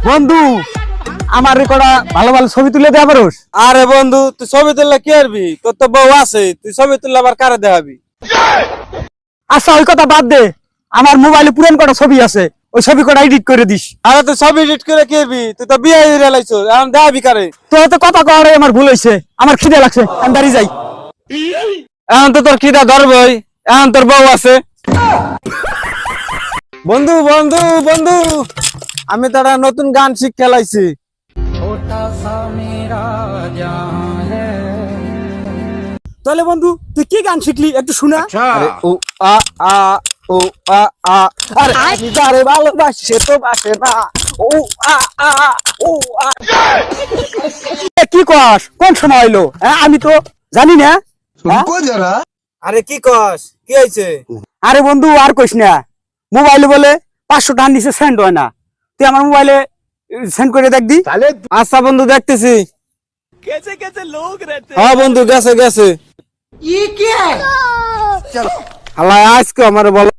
বন্ধু আমার রেকর্ডা ভালো ভালো ছবি তুলে দেয়া পারোস? আরে বন্ধু তুই ছবি তুললে কি করবি? তোর তো বউ আছে, তুই ছবি তুললে আবার কারে দেখাবি? আচ্ছা ওই কথা বাদ দে, আমার মোবাইলে পুরান কটা ছবি আছে, ওই ছবি কটা এডিট করে দিস। আরে তুই ছবি এডিট করে কি করবি? তুই তো বিয়ে হয়ে লাইছো, এখন দেখাবি কারে? তোর তো কথা কওয়ারে আমার ভুল হয়েছে, আমার খিদে লাগছে, আমি বাড়ি যাই। এখন তো তোর খিদা ধরবই, এখন তোর বউ আছে। বন্ধু বন্ধু বন্ধু, আমি তো একটা নতুন গান শিখে লাইছি। তাহলে বন্ধু তুই কি গান শিখলি একটু শোনা। আরে ও আ আ ও আ আ, আরে আমি যারে ভালোবাসি সে তো বাসে না। ও আ আ ও আ। কি কস, কোন সময় হইলো? হ্যাঁ আমি তো জানি না। হ্যাঁ? আরে কি কস, কি হয়েছে? আরে বন্ধু আর কইস না, মোবাইলে বলে 500 টাকা নিচে সেন্ড হয় না, তুই আমার মোবাইলে সেন্ড করে দেখ দি। আচ্ছা বন্ধু দেখতেছি। হ্যাঁ বন্ধু গেছে গেছে। আল্লাহ আজকে আমার বলো।